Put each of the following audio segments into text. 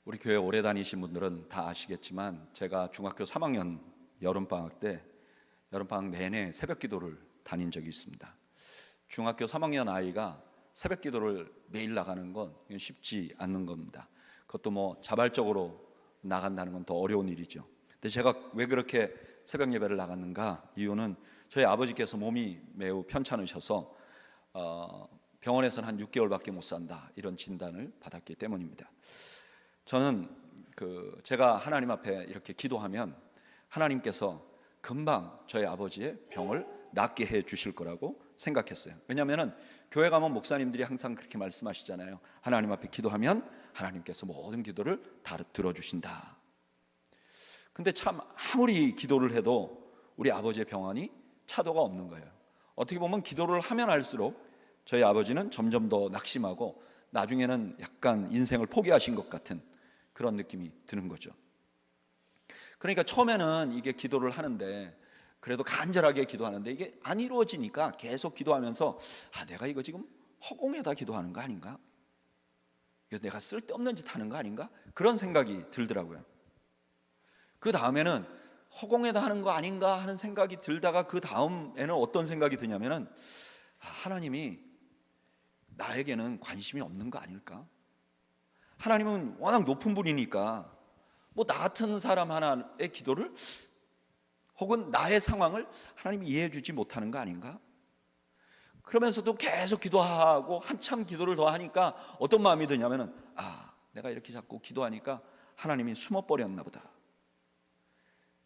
우리 교회 오래 다니신 분들은 다 아시겠지만 제가 중학교 3학년 여름방학 때 여름방학 내내 새벽 기도를 다닌 적이 있습니다. 중학교 3학년 아이가 새벽 기도를 매일 나가는 건 쉽지 않는 겁니다. 그것도 뭐 자발적으로 나간다는 건 더 어려운 일이죠. 근데 제가 왜 그렇게 새벽 예배를 나갔는가? 이유는 저희 아버지께서 몸이 매우 편찮으셔서 병원에서는 한 6개월밖에 못 산다 이런 진단을 받았기 때문입니다. 저는 제가 하나님 앞에 이렇게 기도하면 하나님께서 금방 저희 아버지의 병을 낫게 해 주실 거라고 생각했어요. 왜냐하면 교회 가면 목사님들이 항상 그렇게 말씀하시잖아요. 하나님 앞에 기도하면 하나님께서 모든 기도를 다 들어주신다. 근데 참 아무리 기도를 해도 우리 아버지의 병환이 차도가 없는 거예요. 어떻게 보면 기도를 하면 할수록 저희 아버지는 점점 더 낙심하고 나중에는 약간 인생을 포기하신 것 같은 그런 느낌이 드는 거죠. 그러니까 처음에는 이게 기도를 하는데 그래도 간절하게 기도하는데 이게 안 이루어지니까 계속 기도하면서 내가 이거 지금 허공에다 기도하는 거 아닌가? 이거 내가 쓸데없는 짓 하는 거 아닌가? 그런 생각이 들더라고요. 그 다음에는 허공에다 하는 거 아닌가 하는 생각이 들다가 그 다음에는 어떤 생각이 드냐면은 하나님이 나에게는 관심이 없는 거 아닐까? 하나님은 워낙 높은 분이니까 뭐 나 같은 사람 하나의 기도를 혹은 나의 상황을 하나님이 이해해 주지 못하는 거 아닌가? 그러면서도 계속 기도하고 한참 기도를 더 하니까 어떤 마음이 드냐면은 내가 이렇게 자꾸 기도하니까 하나님이 숨어버렸나 보다.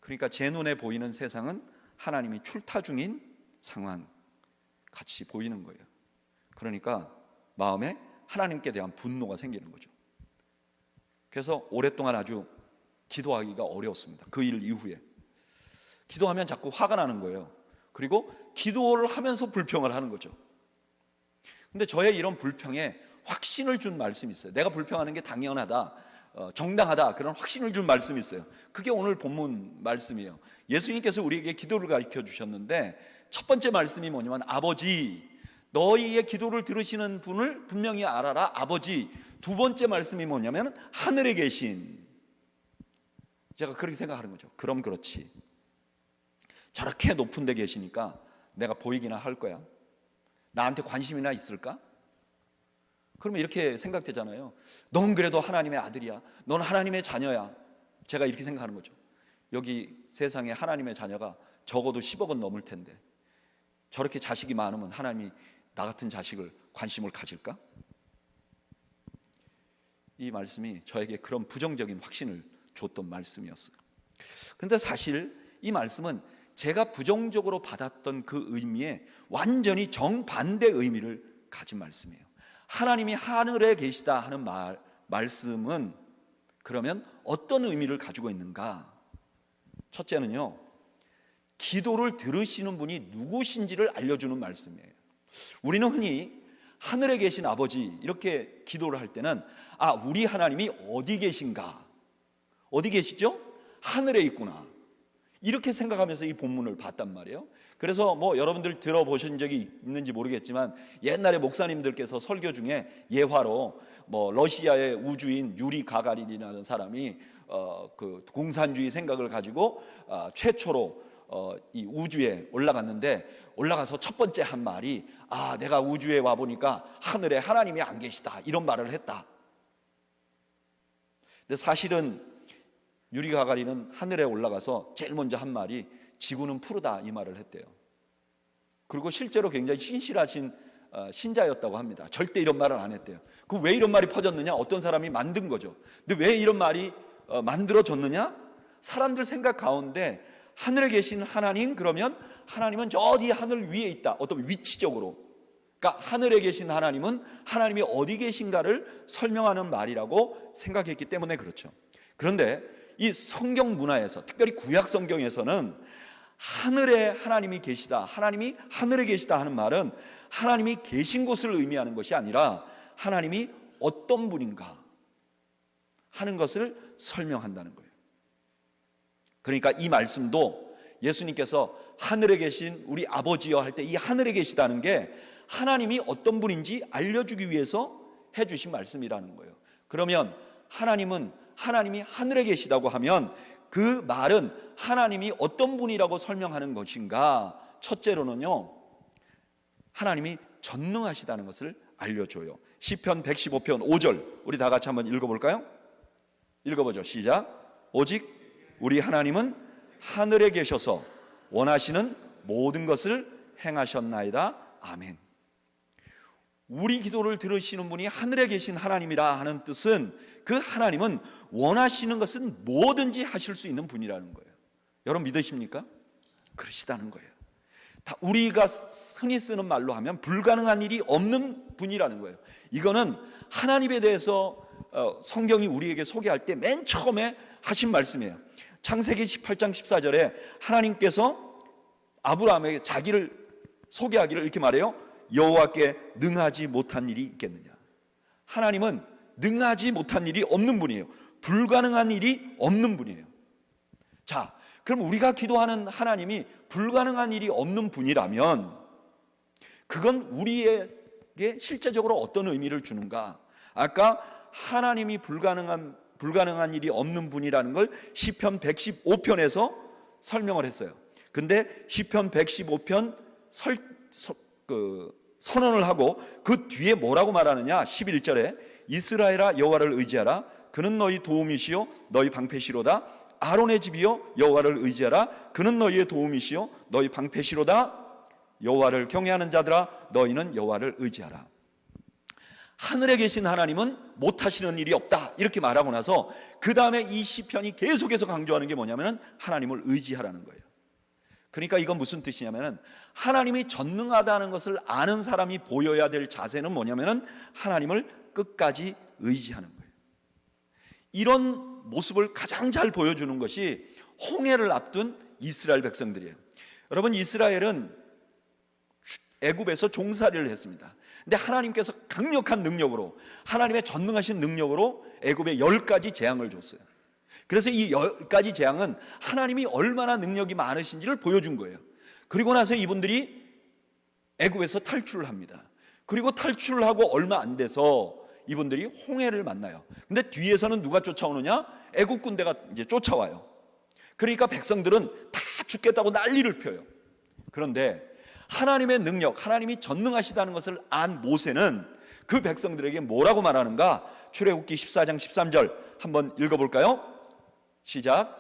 그러니까 제 눈에 보이는 세상은 하나님이 출타 중인 상황 같이 보이는 거예요. 그러니까 마음에 하나님께 대한 분노가 생기는 거죠. 그래서 오랫동안 아주 기도하기가 어려웠습니다. 그 일 이후에 기도하면 자꾸 화가 나는 거예요. 그리고 기도를 하면서 불평을 하는 거죠. 근데 저의 이런 불평에 확신을 준 말씀이 있어요. 내가 불평하는 게 당연하다, 정당하다, 그런 확신을 준 말씀이 있어요. 그게 오늘 본문 말씀이에요. 예수님께서 우리에게 기도를 가르쳐 주셨는데 첫 번째 말씀이 뭐냐면 아버지, 너희의 기도를 들으시는 분을 분명히 알아라, 아버지. 두 번째 말씀이 뭐냐면 하늘에 계신, 제가 그렇게 생각하는 거죠. 그럼 그렇지, 저렇게 높은 데 계시니까 내가 보이기나 할 거야? 나한테 관심이나 있을까? 그러면 이렇게 생각되잖아요. 넌 그래도 하나님의 아들이야, 넌 하나님의 자녀야. 제가 이렇게 생각하는 거죠. 여기 세상에 하나님의 자녀가 적어도 10억은 넘을 텐데 저렇게 자식이 많으면 하나님이 나 같은 자식을 관심을 가질까? 이 말씀이 저에게 그런 부정적인 확신을 줬던 말씀이었어요. 그런데 사실 이 말씀은 제가 부정적으로 받았던 그 의미에 완전히 정반대 의미를 가진 말씀이에요. 하나님이 하늘에 계시다 하는 말씀은 그러면 어떤 의미를 가지고 있는가? 첫째는요, 기도를 들으시는 분이 누구신지를 알려주는 말씀이에요. 우리는 흔히 하늘에 계신 아버지 이렇게 기도를 할 때는 우리 하나님이 어디 계신가? 어디 계시죠? 하늘에 있구나, 이렇게 생각하면서 이 본문을 봤단 말이에요. 그래서 뭐 여러분들 들어보신 적이 있는지 모르겠지만 옛날에 목사님들께서 설교 중에 예화로 뭐 러시아의 우주인 유리 가가린이라는 사람이 그 공산주의 생각을 가지고 최초로 이 우주에 올라갔는데 올라가서 첫 번째 한 말이 내가 우주에 와 보니까 하늘에 하나님이 안 계시다, 이런 말을 했다. 근데 사실은 유리 가가린은 하늘에 올라가서 제일 먼저 한 말이 지구는 푸르다, 이 말을 했대요. 그리고 실제로 굉장히 신실하신 신자였다고 합니다. 절대 이런 말을 안 했대요. 그럼 왜 이런 말이 퍼졌느냐? 어떤 사람이 만든 거죠. 근데 왜 이런 말이 만들어졌느냐? 사람들 생각 가운데 하늘에 계신 하나님, 그러면 하나님은 저 어디 하늘 위에 있다, 어떤 위치적으로. 그러니까 하늘에 계신 하나님은 하나님이 어디 계신가를 설명하는 말이라고 생각했기 때문에 그렇죠. 그런데 이 성경 문화에서, 특별히 구약 성경에서는 하늘에 하나님이 계시다, 하나님이 하늘에 계시다 하는 말은 하나님이 계신 곳을 의미하는 것이 아니라 하나님이 어떤 분인가 하는 것을 설명한다는 거예요. 그러니까 이 말씀도 예수님께서 하늘에 계신 우리 아버지여 할 때 이 하늘에 계시다는 게 하나님이 어떤 분인지 알려주기 위해서 해주신 말씀이라는 거예요. 그러면 하나님은 하나님이 하늘에 계시다고 하면 그 말은 하나님이 어떤 분이라고 설명하는 것인가? 첫째로는요, 하나님이 전능하시다는 것을 알려줘요. 시편 115편 5절 우리 다 같이 한번 읽어볼까요? 읽어보죠. 시작. 오직 우리 하나님은 하늘에 계셔서 원하시는 모든 것을 행하셨나이다. 아멘. 우리 기도를 들으시는 분이 하늘에 계신 하나님이라 하는 뜻은 그 하나님은 원하시는 것은 뭐든지 하실 수 있는 분이라는 거예요. 여러분 믿으십니까? 그러시다는 거예요. 다 우리가 흔히 쓰는 말로 하면 불가능한 일이 없는 분이라는 거예요. 이거는 하나님에 대해서 성경이 우리에게 소개할 때 맨 처음에 하신 말씀이에요. 창세기 18장 14절에 하나님께서 아브라함에게 자기를 소개하기를 이렇게 말해요. 여호와께 능하지 못한 일이 있겠느냐. 하나님은 능하지 못한 일이 없는 분이에요. 불가능한 일이 없는 분이에요. 자, 그럼 우리가 기도하는 하나님이 불가능한 일이 없는 분이라면 그건 우리에게 실제적으로 어떤 의미를 주는가? 아까 하나님이 불가능한 일이 없는 분이라는 걸 시편 115편에서 설명을 했어요. 근데 시편 115편 선언을 하고 그 뒤에 뭐라고 말하느냐? 11절에 이스라엘아 여호와를 의지하라. 그는 너희 도움이시요 너희 방패시로다. 아론의 집이요 여호와를 의지하라. 그는 너희의 도움이시요 너희 방패시로다. 여호와를 경외하는 자들아 너희는 여호와를 의지하라. 하늘에 계신 하나님은 못하시는 일이 없다 이렇게 말하고 나서 그 다음에 이 시편이 계속해서 강조하는 게 뭐냐면 하나님을 의지하라는 거예요. 그러니까 이건 무슨 뜻이냐면 하나님이 전능하다는 것을 아는 사람이 보여야 될 자세는 뭐냐면 하나님을 끝까지 의지하는 거예요. 이런 모습을 가장 잘 보여주는 것이 홍해를 앞둔 이스라엘 백성들이에요. 여러분, 이스라엘은 애굽에서 종살이를 했습니다. 근데 하나님께서 강력한 능력으로, 하나님의 전능하신 능력으로 애굽에 10가지 재앙을 줬어요. 그래서 이 10가지 재앙은 하나님이 얼마나 능력이 많으신지를 보여준 거예요. 그리고 나서 이분들이 애굽에서 탈출을 합니다. 그리고 탈출을 하고 얼마 안 돼서 이분들이 홍해를 만나요. 근데 뒤에서는 누가 쫓아오느냐? 애굽 군대가 이제 쫓아와요. 그러니까 백성들은 다 죽겠다고 난리를 펴요. 그런데 하나님의 능력, 하나님이 전능하시다는 것을 안 모세는 그 백성들에게 뭐라고 말하는가? 출애굽기 14장 13절 한번 읽어볼까요? 시작.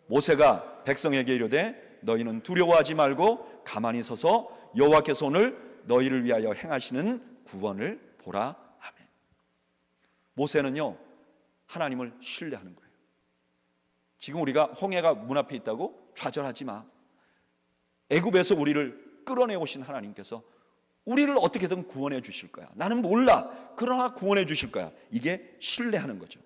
모세가 백성에게 이르되 너희는 두려워하지 말고 가만히 서서 여호와께서 오늘 너희를 위하여 행하시는 구원을 보라. 아멘. 모세는요 하나님을 신뢰하는 거예요. 지금 우리가 홍해가 문 앞에 있다고 좌절하지 마. 애굽에서 우리를 끌어내 오신 하나님께서 우리를 어떻게든 구원해 주실 거야. 나는 몰라. 그러나 구원해 주실 거야. 이게 신뢰하는 거죠.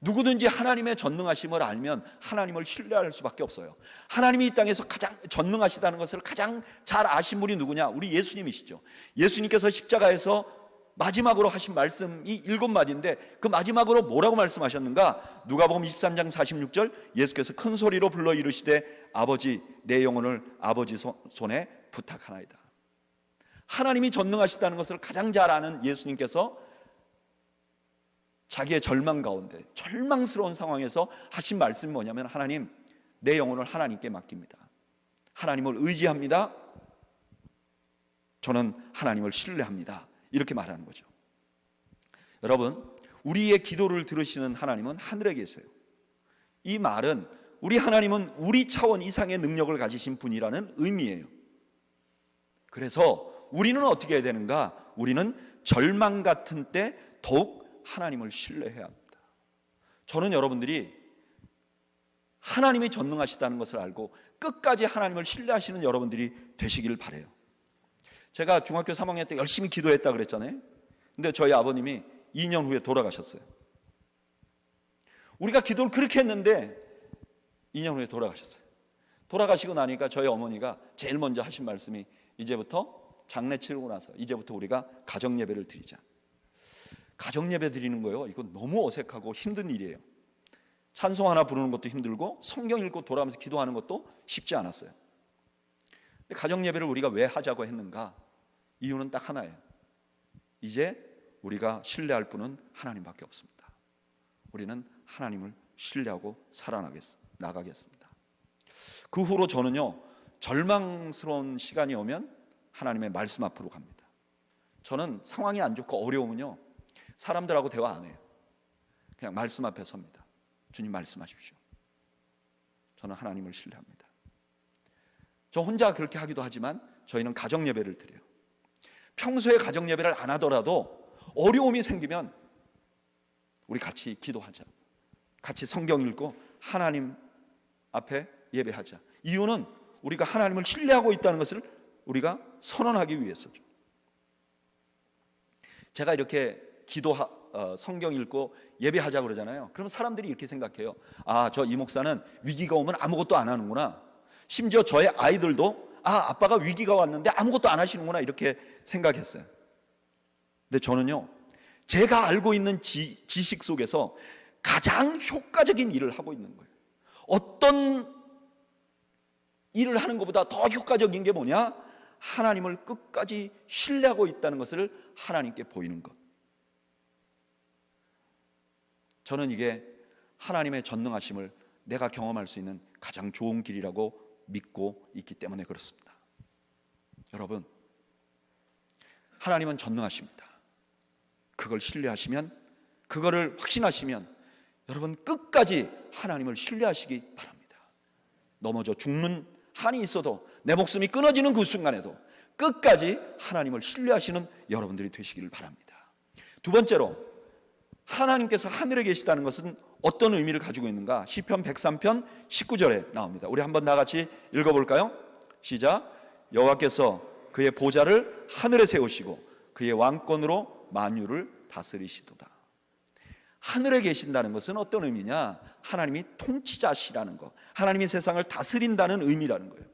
누구든지 하나님의 전능하심을 알면 하나님을 신뢰할 수밖에 없어요. 하나님이 이 땅에서 가장 전능하시다는 것을 가장 잘 아신 분이 누구냐? 우리 예수님이시죠. 예수님께서 십자가에서 마지막으로 하신 말씀이 7마디인데 그 마지막으로 뭐라고 말씀하셨는가? 누가복음 23장 46절 예수께서 큰 소리로 불러 이르시되 아버지 내 영혼을 아버지 손에 부탁하나이다. 하나님이 전능하시다는 것을 가장 잘 아는 예수님께서 자기의 절망 가운데 절망스러운 상황에서 하신 말씀이 뭐냐면 하나님 내 영혼을 하나님께 맡깁니다. 하나님을 의지합니다. 저는 하나님을 신뢰합니다. 이렇게 말하는 거죠. 여러분, 우리의 기도를 들으시는 하나님은 하늘에 계세요. 이 말은 우리 하나님은 우리 차원 이상의 능력을 가지신 분이라는 의미예요. 그래서 우리는 어떻게 해야 되는가? 우리는 절망 같은 때 더욱 하나님을 신뢰해야 합니다. 저는 여러분들이 하나님이 전능하시다는 것을 알고 끝까지 하나님을 신뢰하시는 여러분들이 되시길 바라요. 제가 중학교 3학년 때 열심히 기도했다 그랬잖아요. 근데 저희 아버님이 2년 후에 돌아가셨어요. 우리가 기도를 그렇게 했는데 2년 후에 돌아가셨어요. 돌아가시고 나니까 저희 어머니가 제일 먼저 하신 말씀이 이제부터 장례 치르고 나서 이제부터 우리가 가정 예배를 드리자. 가정 예배 드리는 거요, 이거 너무 어색하고 힘든 일이에요. 찬송 하나 부르는 것도 힘들고 성경 읽고 돌아가면서 기도하는 것도 쉽지 않았어요. 근데 가정 예배를 우리가 왜 하자고 했는가? 이유는 딱 하나예요. 이제 우리가 신뢰할 분은 하나님밖에 없습니다. 우리는 하나님을 신뢰하고 살아나가겠습니다. 그 후로 저는요, 절망스러운 시간이 오면 하나님의 말씀 앞으로 갑니다. 저는 상황이 안 좋고 어려우면요, 사람들하고 대화 안 해요. 그냥 말씀 앞에 섭니다. 주님 말씀하십시오. 저는 하나님을 신뢰합니다. 저 혼자 그렇게 하기도 하지만 저희는 가정 예배를 드려요. 평소에 가정 예배를 안 하더라도 어려움이 생기면 우리 같이 기도하자, 같이 성경 읽고 하나님 앞에 예배하자. 이유는 우리가 하나님을 신뢰하고 있다는 것을 우리가 선언하기 위해서죠. 제가 이렇게 성경 읽고 예배하자 그러잖아요. 그러면 사람들이 이렇게 생각해요. 아, 저 이 목사는 위기가 오면 아무것도 안 하는구나. 심지어 저의 아이들도 아빠가 위기가 왔는데 아무것도 안 하시는구나, 이렇게 생각했어요. 근데 저는요, 제가 알고 있는 지식 속에서 가장 효과적인 일을 하고 있는 거예요. 어떤 일을 하는 것보다 더 효과적인 게 뭐냐? 하나님을 끝까지 신뢰하고 있다는 것을 하나님께 보이는 것. 저는 이게 하나님의 전능하심을 내가 경험할 수 있는 가장 좋은 길이라고 믿고 있기 때문에 그렇습니다. 여러분, 하나님은 전능하십니다. 그걸 신뢰하시면, 그거를 확신하시면 여러분 끝까지 하나님을 신뢰하시기 바랍니다. 넘어져 죽는 한이 있어도, 내 목숨이 끊어지는 그 순간에도 끝까지 하나님을 신뢰하시는 여러분들이 되시기를 바랍니다. 두 번째로, 하나님께서 하늘에 계시다는 것은 어떤 의미를 가지고 있는가? 시편 103편 19절에 나옵니다. 우리 한번 다 같이 읽어볼까요? 시작. 여호와께서 그의 보좌를 하늘에 세우시고 그의 왕권으로 만유를 다스리시도다. 하늘에 계신다는 것은 어떤 의미냐? 하나님이 통치자시라는 것, 하나님이 세상을 다스린다는 의미라는 거예요.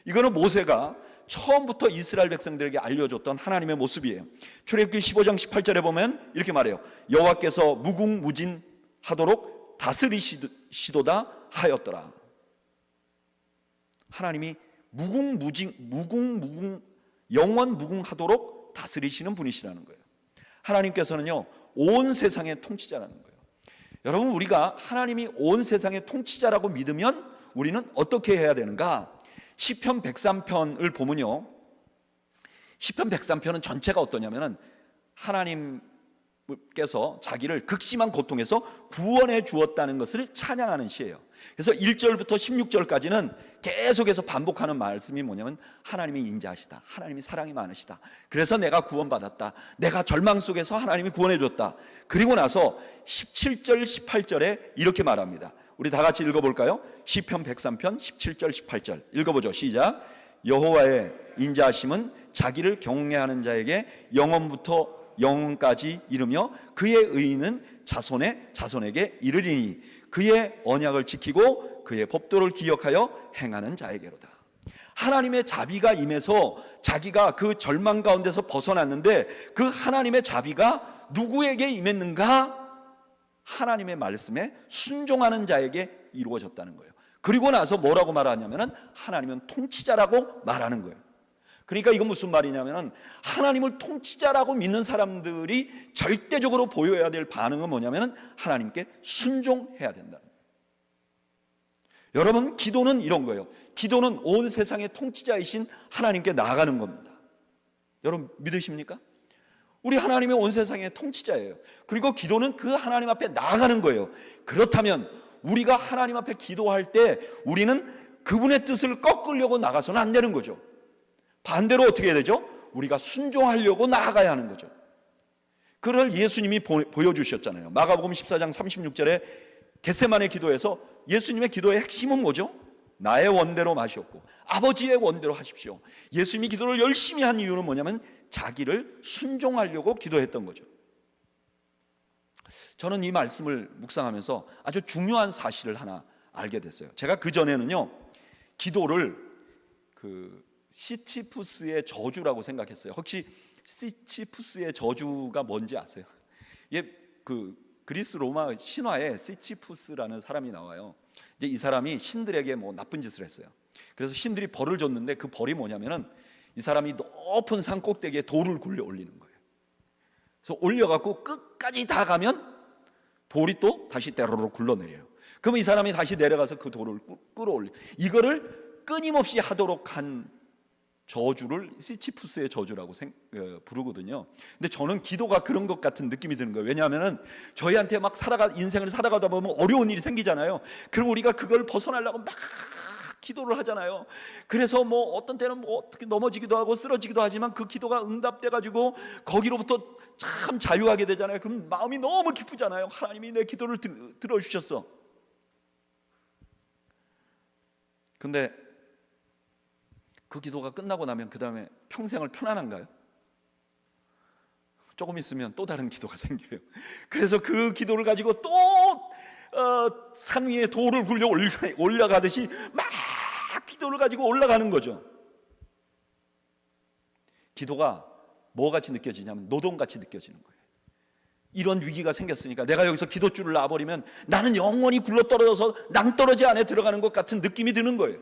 이거는 모세가 처음부터 이스라엘 백성들에게 알려줬던 하나님의 모습이에요. 출애굽기 15장 18절에 보면 이렇게 말해요. 여호와께서 무궁무진하도록 다스리시도다 하였더라. 하나님이 영원 무궁하도록 다스리시는 분이시라는 거예요. 하나님께서는요, 온 세상의 통치자라는 거예요. 여러분, 우리가 하나님이 온 세상의 통치자라고 믿으면 우리는 어떻게 해야 되는가? 시편 103편을 보면요, 시편 103편은 전체가 어떠냐면은 하나님께서 자기를 극심한 고통에서 구원해 주었다는 것을 찬양하는 시예요. 그래서 1절부터 16절까지는 계속해서 반복하는 말씀이 뭐냐면 하나님이 인자하시다, 하나님이 사랑이 많으시다, 그래서 내가 구원받았다, 내가 절망 속에서 하나님이 구원해 줬다. 그리고 나서 17절 18절에 이렇게 말합니다. 우리 다 같이 읽어볼까요? 시편 103편 17절 18절 읽어보죠. 시작. 여호와의 인자하심은 자기를 경외하는 자에게 영원부터 영원까지 이르며 그의 의인은 자손의 자손에게 이르리니 그의 언약을 지키고 그의 법도를 기억하여 행하는 자에게로다. 하나님의 자비가 임해서 자기가 그 절망 가운데서 벗어났는데 그 하나님의 자비가 누구에게 임했는가? 하나님의 말씀에 순종하는 자에게 이루어졌다는 거예요. 그리고 나서 뭐라고 말하냐면은 하나님은 통치자라고 말하는 거예요. 그러니까 이건 무슨 말이냐면은 하나님을 통치자라고 믿는 사람들이 절대적으로 보여야 될 반응은 뭐냐면은 하나님께 순종해야 된다는 거예요. 여러분, 기도는 이런 거예요. 기도는 온 세상의 통치자이신 하나님께 나아가는 겁니다. 여러분 믿으십니까? 우리 하나님이 온 세상의 통치자예요. 그리고 기도는 그 하나님 앞에 나아가는 거예요. 그렇다면 우리가 하나님 앞에 기도할 때 우리는 그분의 뜻을 꺾으려고 나가서는 안 되는 거죠. 반대로 어떻게 해야 되죠? 우리가 순종하려고 나아가야 하는 거죠. 그걸 예수님이 보여주셨잖아요. 마가복음 14장 36절에 겟세마네 기도에서 예수님의 기도의 핵심은 뭐죠? 나의 원대로 마시옵고 아버지의 원대로 하십시오. 예수님이 기도를 열심히 한 이유는 뭐냐면 자기를 순종하려고 기도했던 거죠. 저는 이 말씀을 묵상하면서 아주 중요한 사실을 하나 알게 됐어요. 제가 그전에는요, 기도를 시치푸스의 저주라고 생각했어요. 혹시 시치푸스의 저주가 뭔지 아세요? 이게 그리스 로마 신화에 시치푸스라는 사람이 나와요. 이제 이 사람이 신들에게 나쁜 짓을 했어요. 그래서 신들이 벌을 줬는데 그 벌이 뭐냐면은 이 사람이 높은 산 꼭대기에 돌을 굴려 올리는 거예요. 그래서 올려갖고 끝까지 다 가면 돌이 또 다시 때로로 굴러내려요. 그러면 이 사람이 다시 내려가서 그 돌을 끌어올려. 이거를 끊임없이 하도록 한 저주를 시치푸스의 저주라고 부르거든요. 근데 저는 기도가 그런 것 같은 느낌이 드는 거예요. 왜냐하면 저희한테 막 인생을 살아가다 보면 어려운 일이 생기잖아요. 그럼 우리가 그걸 벗어나려고 막 기도를 하잖아요. 그래서 뭐 어떤 때는 뭐 어떻게 넘어지기도 하고 쓰러지기도 하지만 그 기도가 응답돼 가지고 거기로부터 참 자유하게 되잖아요. 그럼 마음이 너무 기쁘잖아요. 하나님이 내 기도를 들어주셨어. 근데 그 기도가 끝나고 나면 그 다음에 평생을 편안한가요? 조금 있으면 또 다른 기도가 생겨요. 그래서 그 기도를 가지고 또 산 위에 돌을 굴려 올라가듯이 막 기도를 가지고 올라가는 거죠. 기도가 뭐같이 느껴지냐면 노동같이 느껴지는 거예요. 이런 위기가 생겼으니까 내가 여기서 기도줄을 놔버리면 나는 영원히 굴러떨어져서 낭떠러지 안에 들어가는 것 같은 느낌이 드는 거예요.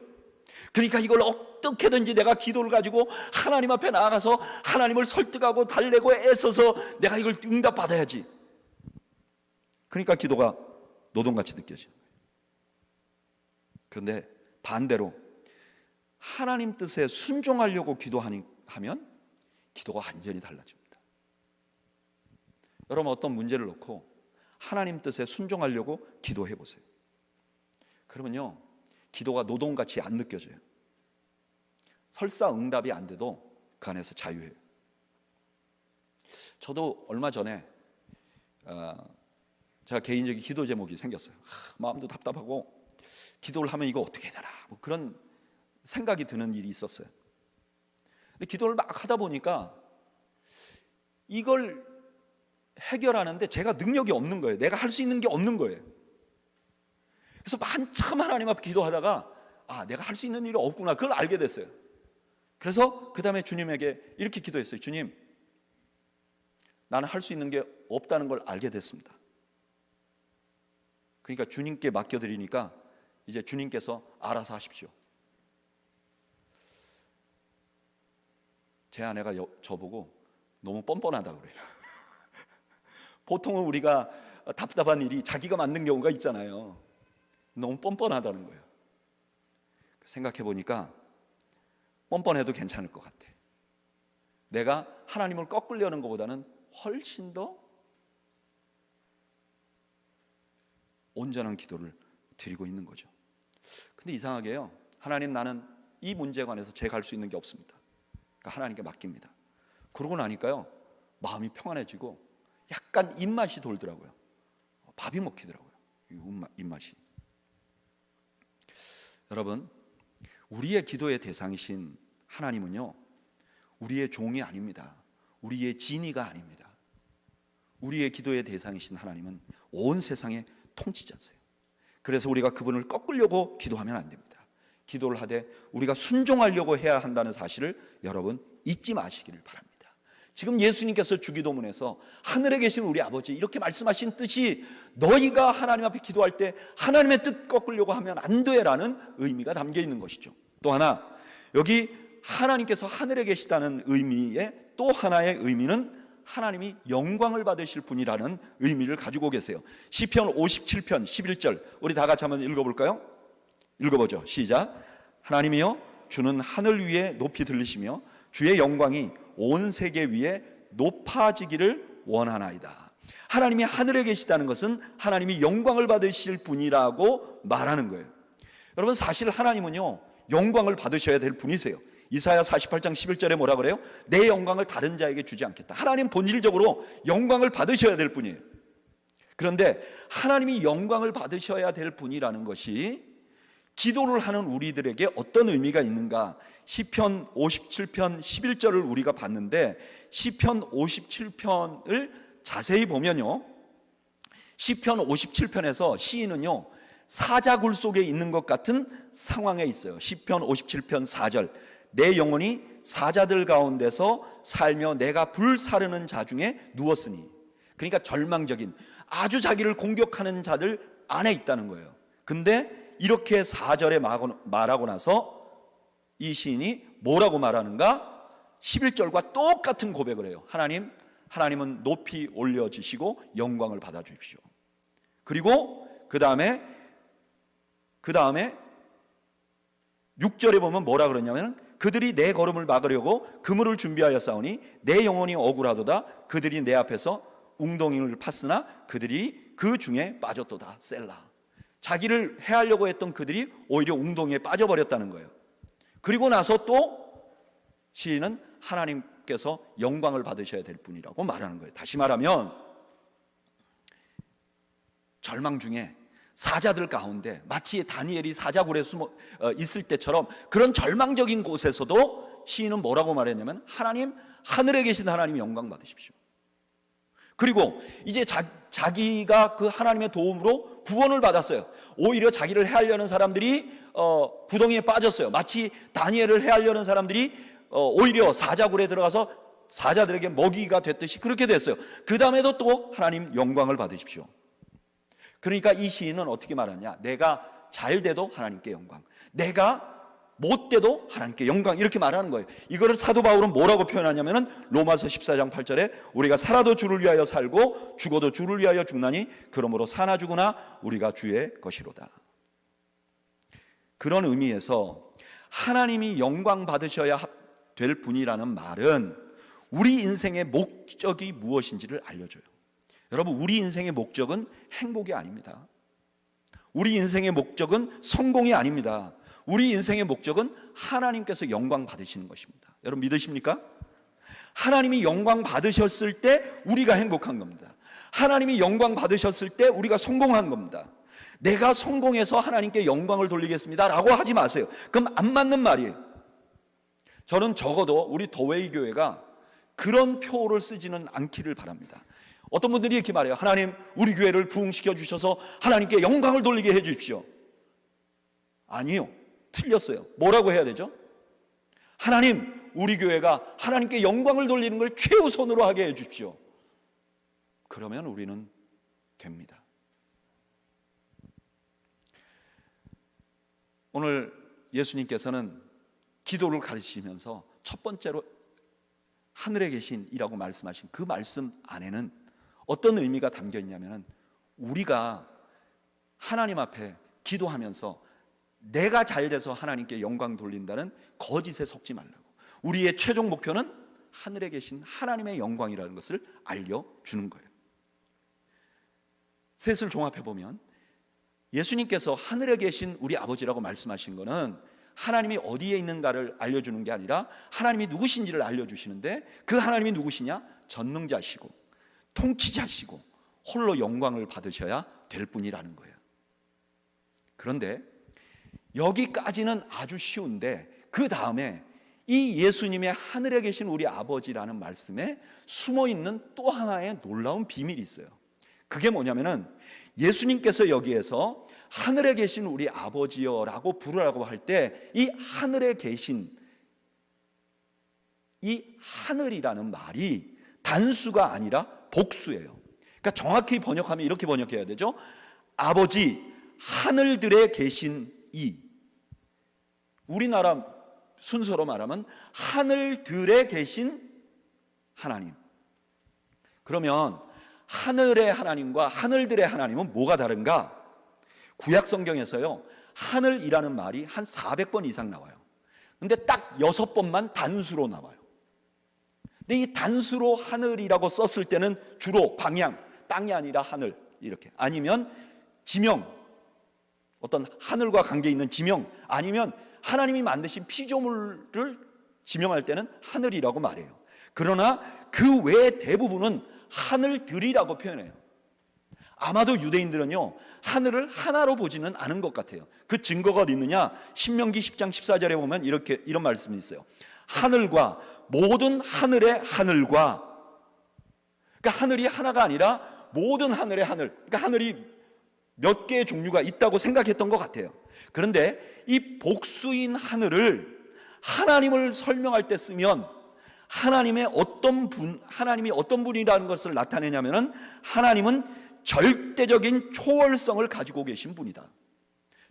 그러니까 이걸 어떻게든지 내가 기도를 가지고 하나님 앞에 나아가서 하나님을 설득하고 달래고 애써서 내가 이걸 응답받아야지. 그러니까 기도가 노동같이 느껴져요. 그런데 반대로 하나님 뜻에 순종하려고 기도하면 기도가 완전히 달라집니다. 여러분 어떤 문제를 놓고 하나님 뜻에 순종하려고 기도해 보세요. 그러면요 기도가 노동같이 안 느껴져요. 설사 응답이 안 돼도 그 안에서 자유해요. 저도 얼마 전에 제가 개인적인 기도 제목이 생겼어요. 마음도 답답하고 기도를 하면 이거 어떻게 되나 뭐 그런 생각이 드는 일이 있었어요. 근데 기도를 막 하다 보니까 이걸 해결하는데 제가 능력이 없는 거예요. 내가 할 수 있는 게 없는 거예요. 그래서 한참 하나님 앞에 기도하다가 내가 할 수 있는 일이 없구나 그걸 알게 됐어요. 그래서 그 다음에 주님에게 이렇게 기도했어요. 주님, 나는 할 수 있는 게 없다는 걸 알게 됐습니다. 그러니까 주님께 맡겨드리니까 이제 주님께서 알아서 하십시오. 제 아내가 저보고 너무 뻔뻔하다고 그래요. 보통은 우리가 답답한 일이 자기가 만든 경우가 있잖아요. 너무 뻔뻔하다는 거예요. 생각해 보니까 뻔뻔해도 괜찮을 것 같아. 내가 하나님을 꺾으려는 것보다는 훨씬 더 온전한 기도를 드리고 있는 거죠. 근데 이상하게요, 하나님 나는 이 문제에 관해서 제가 할 수 있는 게 없습니다. 그러니까 하나님께 맡깁니다. 그러고 나니까요 마음이 평안해지고 약간 입맛이 돌더라고요. 밥이 먹히더라고요. 입맛이. 여러분, 우리의 기도의 대상이신 하나님은요 우리의 종이 아닙니다. 우리의 진이가 아닙니다. 우리의 기도의 대상이신 하나님은 온 세상의 통치자세요. 그래서 우리가 그분을 꺾으려고 기도하면 안 됩니다. 기도를 하되 우리가 순종하려고 해야 한다는 사실을 여러분 잊지 마시기를 바랍니다. 지금 예수님께서 주기도문에서 하늘에 계신 우리 아버지 이렇게 말씀하신 뜻이 너희가 하나님 앞에 기도할 때 하나님의 뜻 꺾으려고 하면 안 돼라는 의미가 담겨 있는 것이죠. 또 하나 여기 하나님께서 하늘에 계시다는 의미의 또 하나의 의미는 하나님이 영광을 받으실 분이라는 의미를 가지고 계세요. 시편 57편 11절 우리 다 같이 한번 읽어볼까요? 읽어보죠. 시작. 하나님이여 주는 하늘 위에 높이 들리시며 주의 영광이 온 세계 위에 높아지기를 원하나이다. 하나님이 하늘에 계시다는 것은 하나님이 영광을 받으실 분이라고 말하는 거예요. 여러분 사실 하나님은요 영광을 받으셔야 될 분이세요. 이사야 48장 11절에 뭐라 그래요? 내 영광을 다른 자에게 주지 않겠다. 하나님 본질적으로 영광을 받으셔야 될 분이에요. 그런데 하나님이 영광을 받으셔야 될 분이라는 것이 기도를 하는 우리들에게 어떤 의미가 있는가? 시편 57편 11절을 우리가 봤는데 시편 57편을 자세히 보면요 시편 57편에서 시인은요 사자굴 속에 있는 것 같은 상황에 있어요. 시편 57편 4절 내 영혼이 사자들 가운데서 살며 내가 불사르는 자 중에 누웠으니, 그러니까 절망적인 아주 자기를 공격하는 자들 안에 있다는 거예요. 근데 이렇게 4절에 말하고 나서 이 시인이 뭐라고 말하는가? 11절과 똑같은 고백을 해요. 하나님은 높이 올려지시고 영광을 받아 주십시오. 그리고 그 다음에 6절에 보면 뭐라 그러냐면 그들이 내 걸음을 막으려고 그물을 준비하여 싸우니 내 영혼이 억울하도다. 그들이 내 앞에서 웅덩이를 팠으나 그들이 그 중에 빠졌도다. 셀라. 자기를 해하려고 했던 그들이 오히려 웅덩이에 빠져버렸다는 거예요. 그리고 나서 또 시인은 하나님께서 영광을 받으셔야 될 분이라고 말하는 거예요. 다시 말하면 절망 중에 사자들 가운데 마치 다니엘이 사자굴에 숨어 있을 때처럼 그런 절망적인 곳에서도 시인은 뭐라고 말했냐면 하나님, 하늘에 계신 하나님 영광 받으십시오. 그리고 이제 자기가 그 하나님의 도움으로 구원을 받았어요. 오히려 자기를 해하려는 사람들이 구덩이에 빠졌어요. 마치 다니엘을 해하려는 사람들이 오히려 사자굴에 들어가서 사자들에게 먹이가 됐듯이 그렇게 됐어요. 그 다음에도 또 하나님 영광을 받으십시오. 그러니까 이 시인은 어떻게 말하냐, 내가 잘 돼도 하나님께 영광, 내가 못 돼도 하나님께 영광, 이렇게 말하는 거예요. 이거를 사도 바울은 뭐라고 표현하냐면은 로마서 14장 8절에 우리가 살아도 주를 위하여 살고 죽어도 주를 위하여 죽나니 그러므로 사나 죽으나 우리가 주의 것이로다. 그런 의미에서 하나님이 영광 받으셔야 될 분이라는 말은 우리 인생의 목적이 무엇인지를 알려줘요. 여러분, 우리 인생의 목적은 행복이 아닙니다. 우리 인생의 목적은 성공이 아닙니다. 우리 인생의 목적은 하나님께서 영광 받으시는 것입니다. 여러분 믿으십니까? 하나님이 영광 받으셨을 때 우리가 행복한 겁니다. 하나님이 영광 받으셨을 때 우리가 성공한 겁니다. 내가 성공해서 하나님께 영광을 돌리겠습니다 라고 하지 마세요. 그럼 안 맞는 말이에요. 저는 적어도 우리 더웨이 교회가 그런 표를 쓰지는 않기를 바랍니다. 어떤 분들이 이렇게 말해요. 하나님, 우리 교회를 부흥시켜 주셔서 하나님께 영광을 돌리게 해 주십시오. 아니요, 틀렸어요. 뭐라고 해야 되죠? 하나님, 우리 교회가 하나님께 영광을 돌리는 걸 최우선으로 하게 해 주십시오. 그러면 우리는 됩니다. 오늘 예수님께서는 기도를 가르치시면서 첫 번째로 하늘에 계신이라고 말씀하신 그 말씀 안에는 어떤 의미가 담겨 있냐면 우리가 하나님 앞에 기도하면서 내가 잘 돼서 하나님께 영광 돌린다는 거짓에 속지 말라고, 우리의 최종 목표는 하늘에 계신 하나님의 영광이라는 것을 알려주는 거예요. 셋을 종합해 보면 예수님께서 하늘에 계신 우리 아버지라고 말씀하신 것은 하나님이 어디에 있는가를 알려주는 게 아니라 하나님이 누구신지를 알려주시는데, 그 하나님이 누구시냐? 전능자시고 통치자시고 홀로 영광을 받으셔야 될 분이라는 거예요. 그런데 여기까지는 아주 쉬운데 그 다음에 이 예수님의 하늘에 계신 우리 아버지라는 말씀에 숨어있는 또 하나의 놀라운 비밀이 있어요. 그게 뭐냐면은 예수님께서 여기에서 하늘에 계신 우리 아버지여라고 부르라고 할 때 이 하늘에 계신 이 하늘이라는 말이 단수가 아니라 복수예요. 그러니까 정확히 번역하면 이렇게 번역해야 되죠. 아버지 하늘들에 계신 이, 우리나라 순서로 말하면 하늘들에 계신 하나님. 그러면 하늘의 하나님과 하늘들의 하나님은 뭐가 다른가? 구약 성경에서요, 하늘이라는 말이 한 400번 이상 나와요. 근데 딱 6번만 단수로 나와요. 근데 이 단수로 하늘이라고 썼을 때는 주로 방향, 땅이 아니라 하늘, 이렇게, 아니면 지명, 어떤 하늘과 관계 있는 지명, 아니면 하나님이 만드신 피조물을 지명할 때는 하늘이라고 말해요. 그러나 그 외 대부분은 하늘들이라고 표현해요. 아마도 유대인들은요, 하늘을 하나로 보지는 않은 것 같아요. 그 증거가 어디 있느냐? 신명기 10장 14절에 보면 이런 말씀이 있어요. 하늘과 모든 하늘의 하늘과, 그러니까 하늘이 하나가 아니라 모든 하늘의 하늘, 그러니까 하늘이 몇 개의 종류가 있다고 생각했던 것 같아요. 그런데 이 복수인 하늘을 하나님을 설명할 때 쓰면 하나님이 어떤 분이라는 것을 나타내냐면은 하나님은 절대적인 초월성을 가지고 계신 분이다.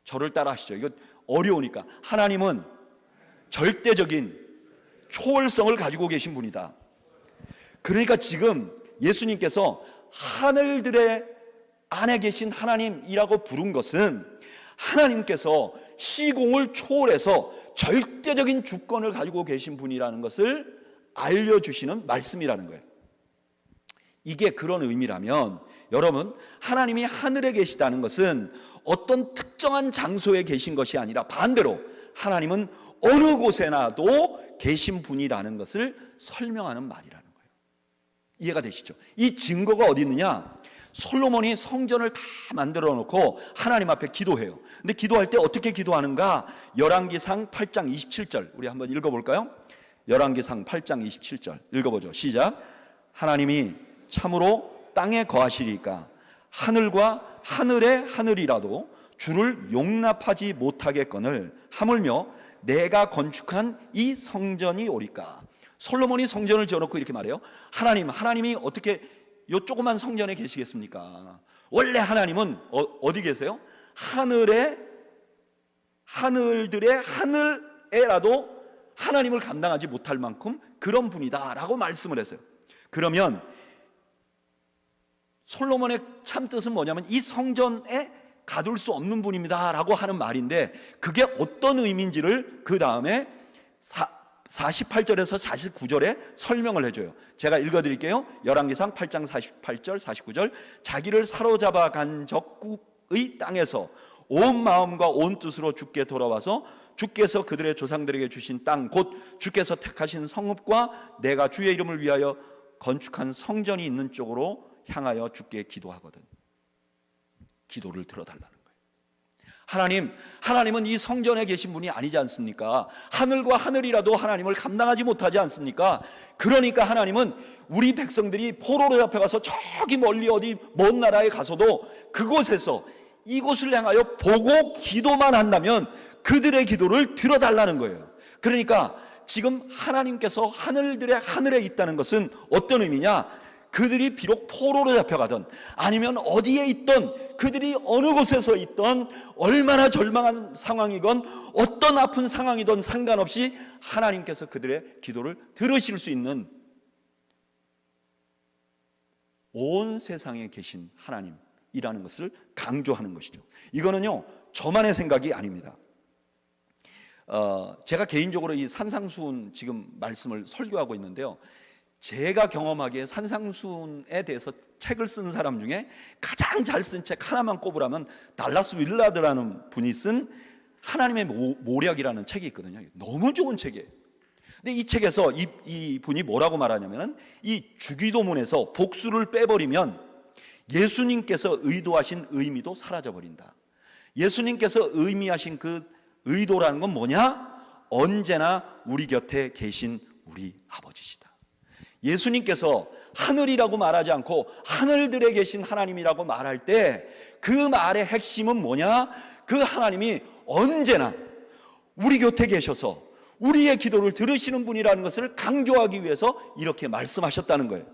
저를 따라 하시죠. 이거 어려우니까. 하나님은 절대적인 초월성을 가지고 계신 분이다. 그러니까 지금 예수님께서 하늘들에 안에 계신 하나님이라고 부른 것은 하나님께서 시공을 초월해서 절대적인 주권을 가지고 계신 분이라는 것을 알려주시는 말씀이라는 거예요. 이게 그런 의미라면 여러분, 하나님이 하늘에 계시다는 것은 어떤 특정한 장소에 계신 것이 아니라 반대로 하나님은 어느 곳에나도 계신 분이라는 것을 설명하는 말이라는 거예요. 이해가 되시죠? 이 증거가 어디 있느냐? 솔로몬이 성전을 다 만들어 놓고 하나님 앞에 기도해요. 근데 기도할 때 어떻게 기도하는가? 열왕기상 8장 27절 우리 한번 읽어볼까요? 열왕기상 8장 27절 읽어보죠. 시작. 하나님이 참으로 땅에 거하시리까 하늘과 하늘의 하늘이라도 주를 용납하지 못하겠거늘 하물며 내가 건축한 이 성전이 오리까. 솔로몬이 성전을 지어놓고 이렇게 말해요. 하나님이 어떻게 요 조그만 성전에 계시겠습니까? 원래 하나님은 어디 계세요? 하늘들의 하늘에라도 하나님을 감당하지 못할 만큼 그런 분이다라고 말씀을 했어요. 그러면 솔로몬의 참 뜻은 뭐냐면 이 성전에 가둘 수 없는 분입니다 라고 하는 말인데, 그게 어떤 의미인지를 그 다음에 48절에서 49절에 설명을 해줘요. 제가 읽어드릴게요. 열왕기상 8장 48절 49절 자기를 사로잡아 간 적국의 땅에서 온 마음과 온 뜻으로 주께 돌아와서 주께서 그들의 조상들에게 주신 땅 곧 주께서 택하신 성읍과 내가 주의 이름을 위하여 건축한 성전이 있는 쪽으로 향하여 주께 기도하거든. 기도를 들어달라는 거예요. 하나님은 이 성전에 계신 분이 아니지 않습니까? 하늘과 하늘이라도 하나님을 감당하지 못하지 않습니까? 그러니까 하나님은 우리 백성들이 포로로 잡혀가서 저기 멀리 어디 먼 나라에 가서도 그곳에서 이곳을 향하여 보고 기도만 한다면 그들의 기도를 들어달라는 거예요. 그러니까 지금 하나님께서 하늘들의 하늘에 있다는 것은 어떤 의미냐? 그들이 비록 포로로 잡혀가든 아니면 어디에 있던, 그들이 어느 곳에서 있던, 얼마나 절망한 상황이건 어떤 아픈 상황이든 상관없이 하나님께서 그들의 기도를 들으실 수 있는 온 세상에 계신 하나님이라는 것을 강조하는 것이죠. 이거는요 저만의 생각이 아닙니다. 제가 개인적으로 이 산상수훈 지금 말씀을 설교하고 있는데요, 제가 경험하기에 산상수훈에 대해서 책을 쓴 사람 중에 가장 잘 쓴 책 하나만 꼽으라면 달라스 윌라드라는 분이 쓴 하나님의 모략이라는 책이 있거든요. 너무 좋은 책이에요. 근데 이 책에서 이 분이 뭐라고 말하냐면은 이 주기도문에서 복수를 빼버리면 예수님께서 의도하신 의미도 사라져버린다. 예수님께서 의미하신 그 의도라는 건 뭐냐? 언제나 우리 곁에 계신 우리 아버지시다. 예수님께서 하늘이라고 말하지 않고 하늘들에 계신 하나님이라고 말할 때 그 말의 핵심은 뭐냐? 그 하나님이 언제나 우리 곁에 계셔서 우리의 기도를 들으시는 분이라는 것을 강조하기 위해서 이렇게 말씀하셨다는 거예요.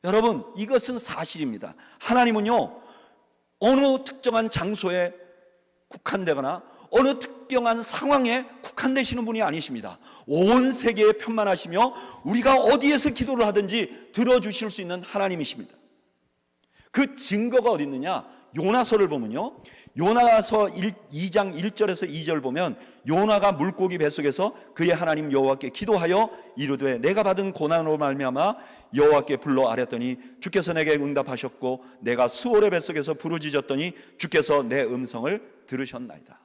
여러분, 이것은 사실입니다. 하나님은요 어느 특정한 장소에 국한되거나 어느 특정한 상황에 국한되시는 분이 아니십니다. 온 세계에 편만하시며 우리가 어디에서 기도를 하든지 들어주실 수 있는 하나님이십니다. 그 증거가 어디 있느냐? 요나서를 보면요, 요나서 2장 1절에서 2절 보면 요나가 물고기 뱃속에서 그의 하나님 여호와께 기도하여 이르되 내가 받은 고난으로 말미암아 여호와께 불러 아뢰었더니 주께서 내게 응답하셨고 내가 수월의 뱃속에서 부르짖었더니 주께서 내 음성을 들으셨나이다.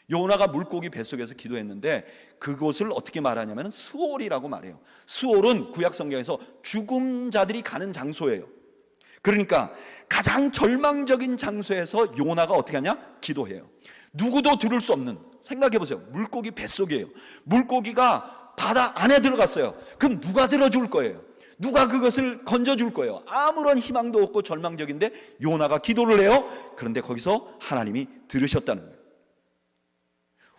요나가 물고기 뱃속에서 기도했는데 그곳을 어떻게 말하냐면 수월이라고 말해요. 수월은 구약 성경에서 죽은 자들이 가는 장소예요. 그러니까 가장 절망적인 장소에서 요나가 어떻게 하냐? 기도해요. 누구도 들을 수 없는, 생각해 보세요. 물고기 뱃속이에요. 물고기가 바다 안에 들어갔어요. 그럼 누가 들어줄 거예요? 누가 그것을 건져줄 거예요? 아무런 희망도 없고 절망적인데 요나가 기도를 해요. 그런데 거기서 하나님이 들으셨다는 거예요.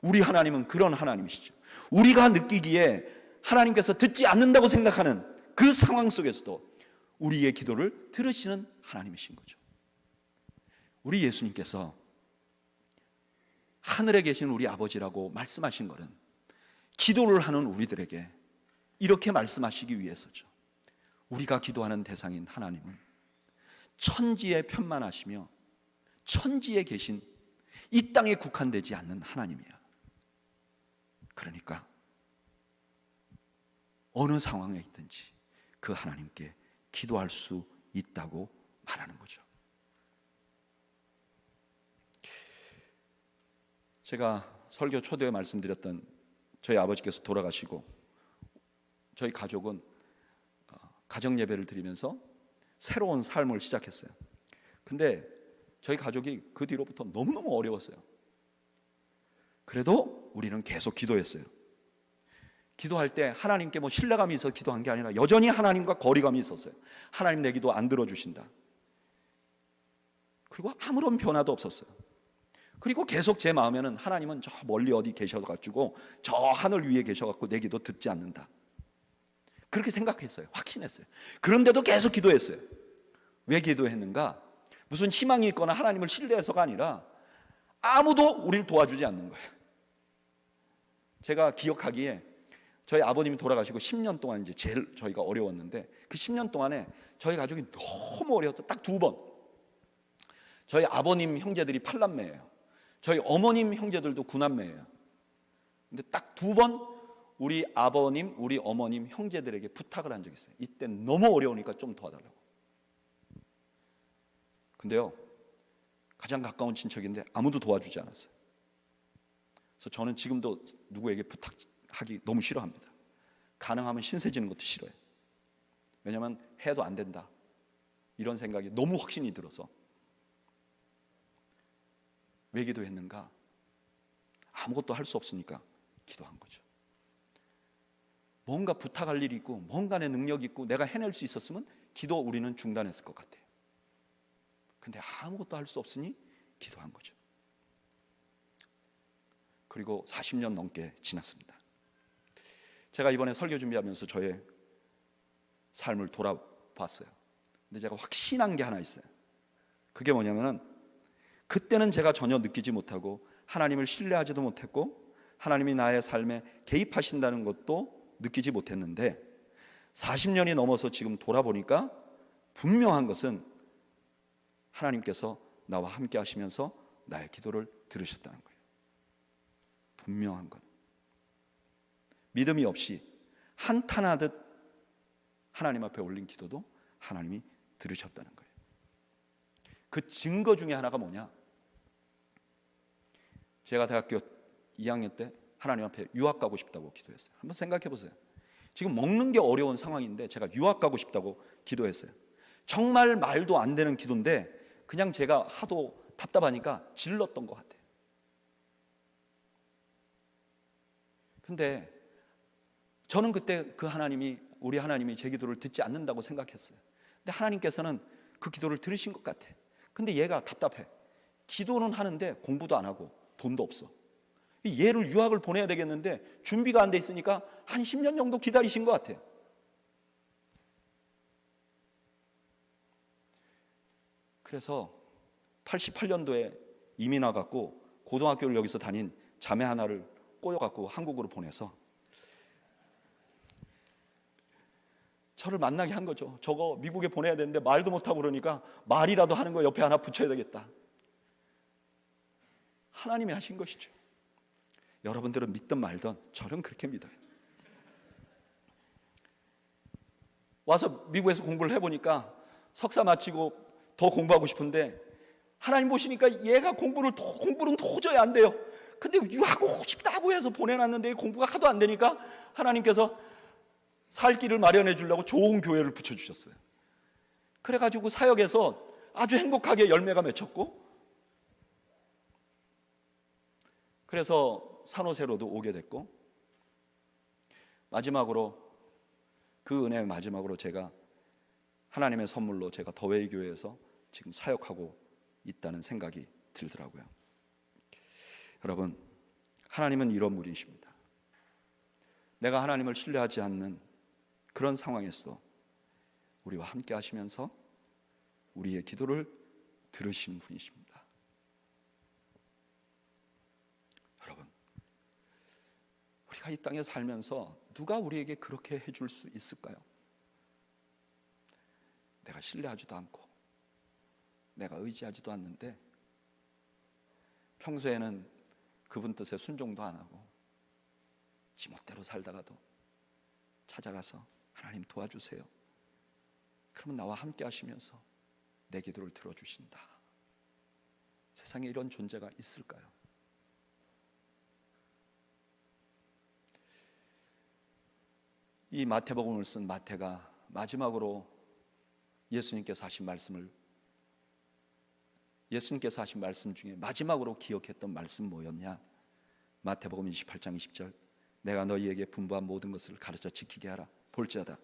우리 하나님은 그런 하나님이시죠. 우리가 느끼기에 하나님께서 듣지 않는다고 생각하는 그 상황 속에서도 우리의 기도를 들으시는 하나님이신 거죠. 우리 예수님께서 하늘에 계신 우리 아버지라고 말씀하신 것은 기도를 하는 우리들에게 이렇게 말씀하시기 위해서죠. 우리가 기도하는 대상인 하나님은 천지에 편만하시며 천지에 계신 이 땅에 국한되지 않는 하나님이야. 그러니까 어느 상황에 있든지 그 하나님께 기도할 수 있다고 말하는 거죠. 제가 설교 초대에 말씀드렸던 저희 아버지께서 돌아가시고 저희 가족은 가정 예배를 드리면서 새로운 삶을 시작했어요. 근데 저희 가족이 그 뒤로부터 너무너무 어려웠어요. 그래도 우리는 계속 기도했어요. 기도할 때 하나님께 뭐 신뢰감이 있어서 기도한 게 아니라 여전히 하나님과 거리감이 있었어요. 하나님 내 기도 안 들어주신다. 그리고 아무런 변화도 없었어요. 그리고 계속 제 마음에는 하나님은 저 멀리 어디 계셔가지고 저 하늘 위에 계셔가지고 내 기도 듣지 않는다. 그렇게 생각했어요. 확신했어요. 그런데도 계속 기도했어요. 왜 기도했는가? 무슨 희망이 있거나 하나님을 신뢰해서가 아니라 아무도 우리를 도와주지 않는 거예요. 제가 기억하기에 저희 아버님이 돌아가시고 10년 동안 이제 제일 저희가 어려웠는데 그 10년 동안에 저희 가족이 너무 어려웠어요. 딱 2번. 저희 아버님 형제들이 8남매예요. 저희 어머님 형제들도 9남매예요. 근데 딱 2번 우리 아버님, 우리 어머님 형제들에게 부탁을 한 적이 있어요. 이때 너무 어려우니까 좀 도와달라고. 근데요, 가장 가까운 친척인데 아무도 도와주지 않았어요. 그래서 저는 지금도 누구에게 부탁하기 너무 싫어합니다. 가능하면 신세 지는 것도 싫어요. 왜냐하면 해도 안 된다 이런 생각이 너무 확신이 들어서. 왜 기도했는가? 아무것도 할 수 없으니까 기도한 거죠. 뭔가 부탁할 일이 있고 뭔가 내 능력이 있고 내가 해낼 수 있었으면 기도 우리는 중단했을 것 같아요. 근데 아무것도 할 수 없으니 기도한 거죠. 그리고 40년 넘게 지났습니다. 제가 이번에 설교 준비하면서 저의 삶을 돌아봤어요. 근데 제가 확신한 게 하나 있어요. 그게 뭐냐면은 그때는 제가 전혀 느끼지 못하고 하나님을 신뢰하지도 못했고 하나님이 나의 삶에 개입하신다는 것도 느끼지 못했는데 40년이 넘어서 지금 돌아보니까 분명한 것은 하나님께서 나와 함께 하시면서 나의 기도를 들으셨다는 거예요. 분명한 건 믿음이 없이 한탄하듯 하나님 앞에 올린 기도도 하나님이 들으셨다는 거예요. 그 증거 중에 하나가 뭐냐? 제가 대학교 2학년 때 하나님 앞에 유학 가고 싶다고 기도했어요. 한번 생각해 보세요. 지금 먹는 게 어려운 상황인데 제가 유학 가고 싶다고 기도했어요. 정말 말도 안 되는 기도인데 그냥 제가 하도 답답하니까 질렀던 것 같아요. 근데 저는 그때 그 하나님이, 우리 하나님이 제 기도를 듣지 않는다고 생각했어요. 근데 하나님께서는 그 기도를 들으신 것 같아. 근데 얘가 답답해. 기도는 하는데 공부도 안 하고 돈도 없어. 얘를 유학을 보내야 되겠는데 준비가 안 돼 있으니까 한 10년 정도 기다리신 것 같아요. 그래서 88년도에 이민 와갖고 고등학교를 여기서 다닌 자매 하나를 꼬여갖고 한국으로 보내서 저를 만나게 한 거죠. 저거 미국에 보내야 되는데 말도 못하고 그러니까 말이라도 하는 거 옆에 하나 붙여야 되겠다. 하나님이 하신 것이죠. 여러분들은 믿든 말든 저는 그렇게 믿어요. 와서 미국에서 공부를 해보니까 석사 마치고 더 공부하고 싶은데 하나님 보시니까 얘가 공부는 도저히 안 돼요. 근데 유학하고 싶다고 해서 보내놨는데 공부가 하도 안 되니까 하나님께서 살 길을 마련해 주려고 좋은 교회를 붙여주셨어요. 그래가지고 사역에서 아주 행복하게 열매가 맺혔고, 그래서 산호세로도 오게 됐고, 마지막으로 그 은혜의 마지막으로 제가 하나님의 선물로 제가 더웨이 교회에서 지금 사역하고 있다는 생각이 들더라고요. 여러분, 하나님은 이런 분이십니다. 내가 하나님을 신뢰하지 않는 그런 상황에서도 우리와 함께 하시면서 우리의 기도를 들으시는 분이십니다. 여러분, 우리가 이 땅에 살면서 누가 우리에게 그렇게 해줄 수 있을까요? 내가 신뢰하지도 않고 내가 의지하지도 않는데 평소에는 그분 뜻에 순종도 안 하고 지멋대로 살다가도 찾아가서 하나님 도와주세요. 그러면 나와 함께 하시면서 내 기도를 들어주신다. 세상에 이런 존재가 있을까요? 이 마태복음을 쓴 마태가 마지막으로 예수님께서 하신 말씀 중에 마지막으로 기억했던 말씀 뭐였냐? 마태복음 28장 20절, 내가 너희에게 분부한 모든 것을 가르쳐 지키게 하라. 볼지어다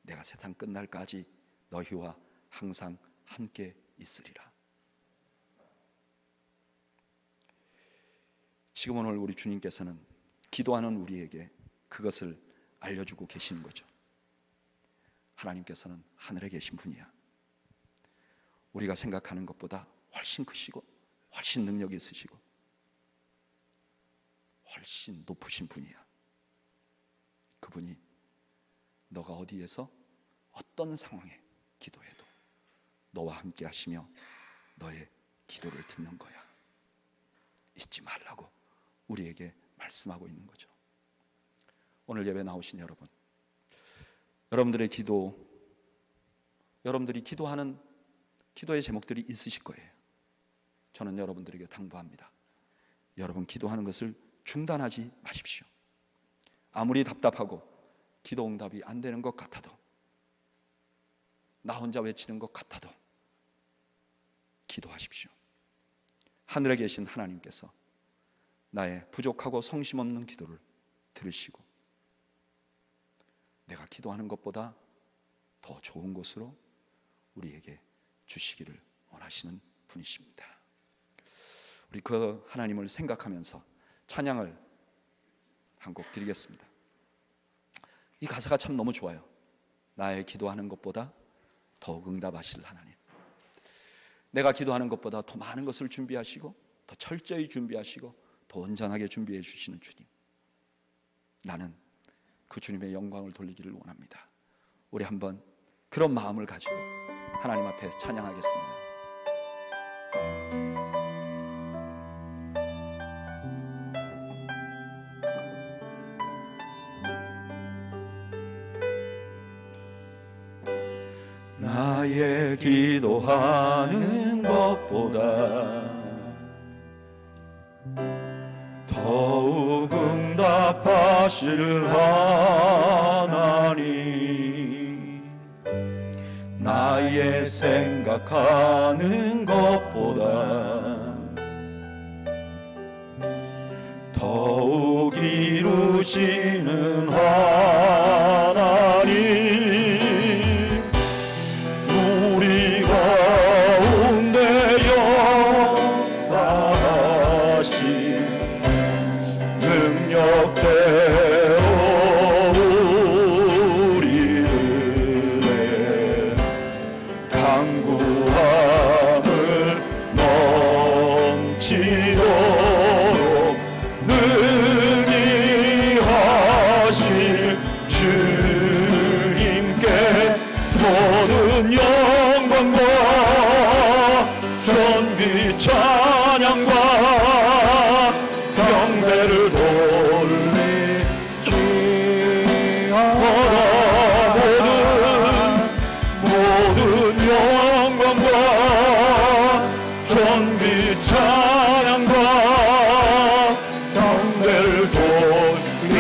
내가 세상 끝날까지 너희와 항상 함께 있으리라. 지금 오늘 우리 주님께서는 기도하는 우리에게 그것을 알려주고 계시는 거죠. 하나님께서는 하늘에 계신 분이야. 우리가 생각하는 것보다 훨씬 크시고 훨씬 능력이 있으시고 훨씬 높으신 분이야. 그분이 너가 어디에서 어떤 상황에 기도해도 너와 함께 하시며 너의 기도를 듣는 거야. 잊지 말라고 우리에게 말씀하고 있는 거죠. 오늘 예배 나오신 여러분, 여러분들의 기도, 여러분들이 기도하는 기도의 제목들이 있으실 거예요. 저는 여러분들에게 당부합니다. 여러분 기도하는 것을 중단하지 마십시오. 아무리 답답하고 기도 응답이 안 되는 것 같아도, 나 혼자 외치는 것 같아도 기도하십시오. 하늘에 계신 하나님께서 나의 부족하고 성심 없는 기도를 들으시고 내가 기도하는 것보다 더 좋은 곳으로 우리에게 주시기를 원하시는 분이십니다. 우리 그 하나님을 생각하면서 찬양을 한 곡 드리겠습니다. 이 가사가 참 너무 좋아요. 나의 기도하는 것보다 더욱 응답하실 하나님, 내가 기도하는 것보다 더 많은 것을 준비하시고 더 철저히 준비하시고 더 온전하게 준비해 주시는 주님, 나는 그 주님의 영광을 돌리기를 원합니다. 우리 한번 그런 마음을 가지고 하나님 앞에 찬양하겠습니다. 나의 기도하는 것보다 더욱 응답하실 하나님, 나의 생각하는 것보다 더욱 이루시는 하나님, 우리 가운데 역사하신 능력대로 우리들의 강구함을 넘치도록 능히 하실 주님께 모든 영광과 존귀 찬양과 경배를 돌리지어다. 모든 영광과 존귀 찬양과 경배를 돌릴지어다.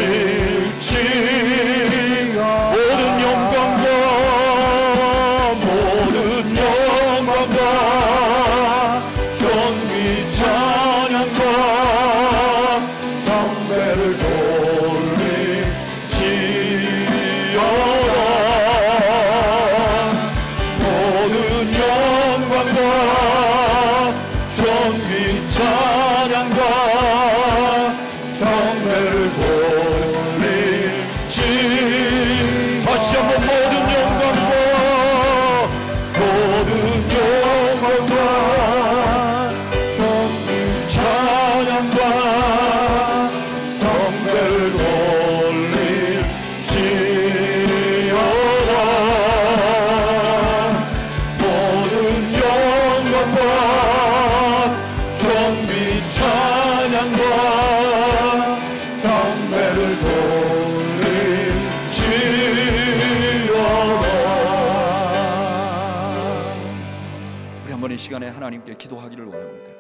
모든 영광과 존귀 찬양과 경배를 돌릴지어다. 모든 영광과 존귀 찬양과 경배를 돌릴지. 다시 한번 모든 영광과 존귀 찬양과 경배를 돌릴지어다. 모든 영광과 시간에 하나님께 기도하기를 원합니다.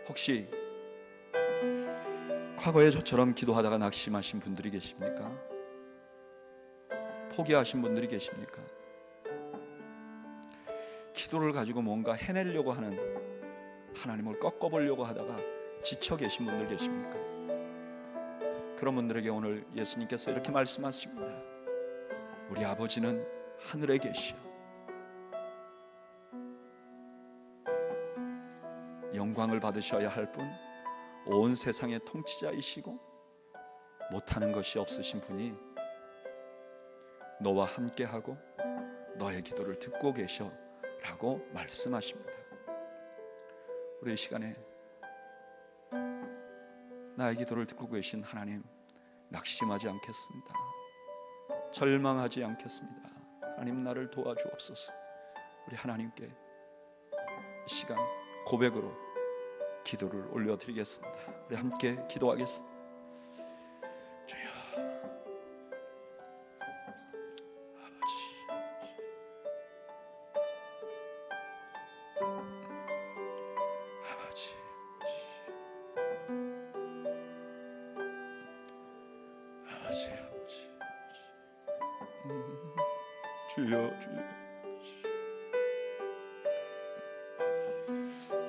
혹시 과거에 저처럼 기도하다가 낙심하신 분들이 계십니까? 포기하신 분들이 계십니까? 기도를 가지고 뭔가 해내려고 하는, 하나님을 꺾어보려고 하다가 지쳐 계신 분들 계십니까? 그런 분들에게 오늘 예수님께서 이렇게 말씀하십니다. 우리 아버지는 하늘에 계시오. 영광을 받으셔야 할 분, 온 세상의 통치자이시고 못하는 것이 없으신 분이 너와 함께하고 너의 기도를 듣고 계셔 라고 말씀하십니다. 우리 이 시간에 나의 기도를 듣고 계신 하나님, 낙심하지 않겠습니다. 절망하지 않겠습니다. 하나님, 나를 도와주옵소서. 우리 하나님께 이 시간 고백으로 기도를 올려드리겠습니다. 우리 함께 기도하겠습니다. 주여, 아버지, 아버지, 주여,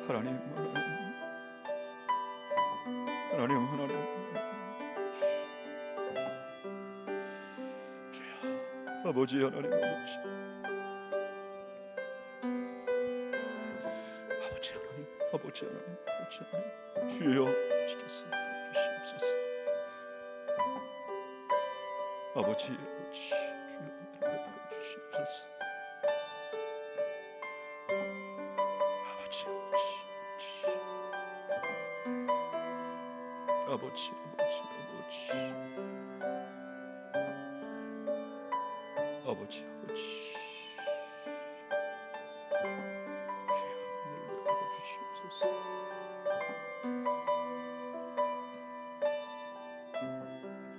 하나님, 주여, 아버지, 하나님, 아버지 하나님, 주여, 지켰습니다. 주시옵소서. 아버지, 주여, 베풀어 주시옵소서. 아버지, 주여, 하늘을 베풀어 주시옵소서.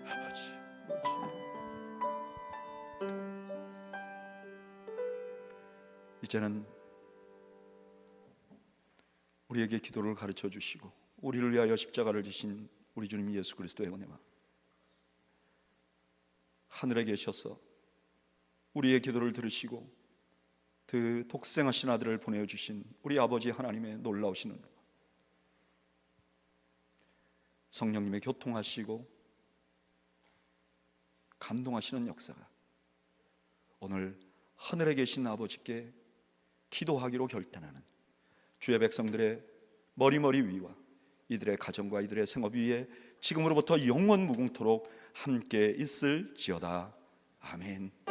아버지, 이제는 우리에게 기도를 가르쳐 주시고 우리를 위하여 십자가를 지신 우리 주님 예수 그리스도의 은혜와 하늘에 계셔서 우리의 기도를 들으시고 그 독생하신 아들을 보내주신 우리 아버지 하나님의 놀라우신 은혜와 성령님의 교통하시고 감동하시는 역사가 오늘 하늘에 계신 아버지께 기도하기로 결단하는 주의 백성들의 머리머리 위와 이들의 가정과 이들의 생업 위에 지금으로부터 영원 무궁토록 함께 있을지어다. 아멘.